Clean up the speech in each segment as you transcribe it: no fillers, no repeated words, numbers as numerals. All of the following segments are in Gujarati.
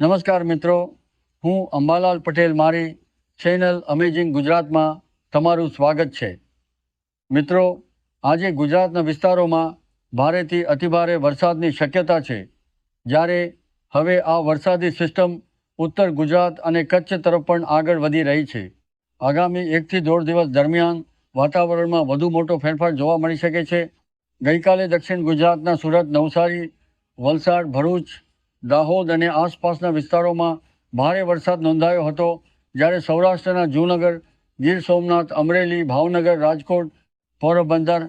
નમસ્કાર મિત્રો, હું અંબાલાલ પટેલ મારી ચેનલ અમેઝિંગ ગુજરાતમાં તમારું સ્વાગત છે। મિત્રો, આજે ગુજરાતના વિસ્તારોમાં ભારેથી અતિભારે વરસાદની શક્યતા છે। જ્યારે હવે આ વરસાદી સિસ્ટમ ઉત્તર ગુજરાત અને કચ્છ તરફ પણ આગળ વધી રહી છે। આગામી 1 થી 1.5 દિવસ દરમિયાન વાતાવરણમાં વધુ મોટો ફેરફાર જોવા મળી શકે છે। ગઈકાલે દક્ષિણ ગુજરાતના સુરત, નવસારી, વલસાડ, ભરૂચ, દાહોદ અને આસપાસના વિસ્તારોમાં ભારે વરસાદ નોંધાયો હતો, જ્યારે સૌરાષ્ટ્રના જૂનાગઢ, ગીર સોમનાથ, અમરેલી, ભાવનગર, રાજકોટ, પોરબંદર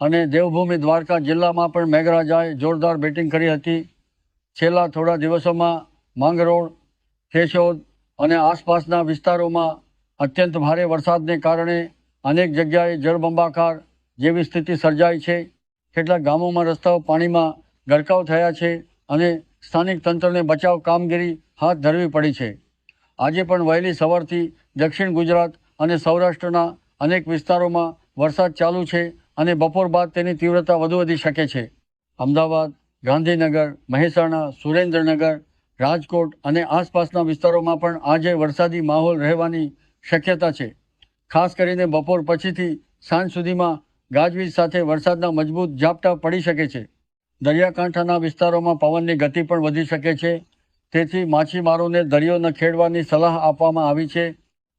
અને દેવભૂમિ દ્વારકા જિલ્લામાં પણ મેઘરાજાએ જોરદાર બેટિંગ કરી હતી। છેલ્લા થોડા દિવસોમાં માંગરોળ, કેશોદ અને આસપાસના વિસ્તારોમાં અત્યંત ભારે વરસાદને કારણે અનેક જગ્યાએ જળબંબાકાર જેવી સ્થિતિ સર્જાઈ છે। કેટલાક ગામોમાં રસ્તાઓ પાણીમાં ગરકાવ થયા છે અને સ્થાનિક તંત્રને બચાવ કામગીરી હાથ ધરવી પડી છે। આજે પણ વહેલી સવારથી દક્ષિણ ગુજરાત અને સૌરાષ્ટ્રના અનેક વિસ્તારોમાં વરસાદ ચાલુ છે અને બપોર બાદ તેની તીવ્રતા વધુ વધી શકે છે। અમદાવાદ, ગાંધીનગર, મહેસાણા, સુરેન્દ્રનગર, રાજકોટ અને આસપાસના વિસ્તારોમાં પણ આજે વરસાદી માહોલ રહેવાની શક્યતા છે। ખાસ કરીને બપોર પછીથી સાંજ સુધીમાં ગાજવીજ સાથે વરસાદના મજબૂત ઝાપટા પડી શકે છે। દરિયાકાંઠાના વિસ્તારોમાં પવનની ગતિ પણ વધી શકે છે, તેથી માછીમારોને દરિયો ન ખેડવાની સલાહ આપવામાં આવી છે।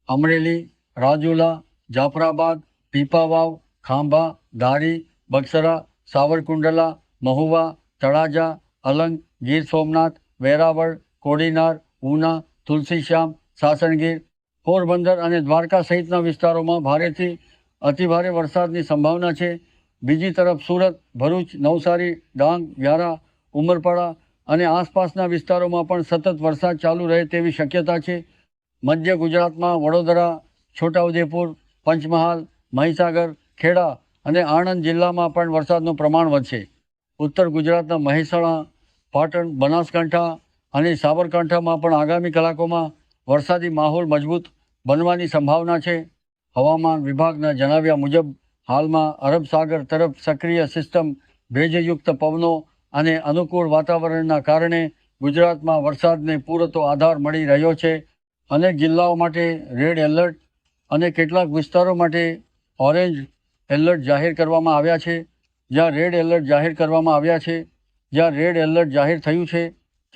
અમરેલી, રાજુલા, જાફરાબાદ, પીપાવાવ, ખાંભા, ધારી, બગસરા, સાવરકુંડલા, મહુવા, તળાજા, અલંગ, ગીર સોમનાથ, વેરાવળ, કોડીનાર, ઉના, તુલસીશ્યામ, સાસણગીર, પોરબંદર અને દ્વારકા સહિતના વિસ્તારોમાં ભારેથી અતિભારે વરસાદની સંભાવના છે। બીજી તરફ સુરત, ભરૂચ, નવસારી, ડાંગ, વ્યારા, ઉમરપાડા અને આસપાસના વિસ્તારોમાં પણ સતત વરસાદ ચાલુ રહે તેવી શક્યતા છે। મધ્ય ગુજરાતમાં વડોદરા, છોટાઉદેપુર, પંચમહાલ, મહીસાગર, ખેડા અને આણંદ જિલ્લામાં પણ વરસાદનું પ્રમાણ વધશે। ઉત્તર ગુજરાતના મહેસાણા, પાટણ, બનાસકાંઠા અને સાબરકાંઠામાં પણ આગામી કલાકોમાં વરસાદી માહોલ મજબૂત બનવાની સંભાવના છે। હવામાન વિભાગના જણાવ્યા મુજબ હાલમાં અરબ સાગર તરફ સક્રિય સિસ્ટમ, ભેજયુક્ત પવનો અને અનુકૂળ વાતાવરણના કારણે ગુજરાતમાં વરસાદને પૂરતો આધાર મળી રહ્યો છે। અનેક જિલ્લાઓ માટે રેડ એલર્ટ અને કેટલાક વિસ્તારો માટે ઓરેન્જ એલર્ટ જાહેર કરવામાં આવ્યા છે। જ્યાં રેડ એલર્ટ જાહેર કરવામાં આવ્યા છે, જ્યાં રેડ એલર્ટ જાહેર થયું છે,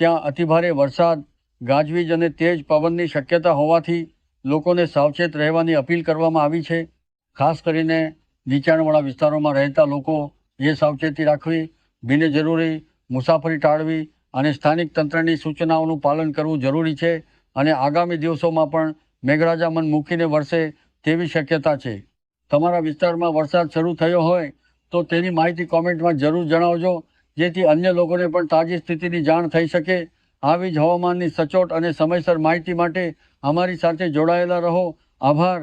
ત્યાં અતિભારે વરસાદ, ગાજવીજ અને તેજ પવનની શક્યતા હોવાથી લોકોને સાવચેત રહેવાની અપીલ કરવામાં આવી છે। ખાસ કરીને નીચાણવાળા વિસ્તારોમાં રહેતા લોકો એ સાવચેતી રાખવી, બિનજરૂરી મુસાફરી ટાળવી અને સ્થાનિક તંત્રની સૂચનાઓનું પાલન કરવું જરૂરી છે અને આગામી દિવસોમાં પણ મેઘરાજા મન મૂકીને વરસે તેવી શક્યતા છે। તમારા વિસ્તારમાં વરસાદ શરૂ થયો હોય તો તેની માહિતી કોમેન્ટમાં જરૂર જણાવજો, જેથી અન્ય લોકોને પણ તાજી સ્થિતિની જાણ થઈ શકે। આવી જ હવામાનની સચોટ અને સમયસર માહિતી માટે અમારી સાથે જોડાયેલા રહો। આભાર।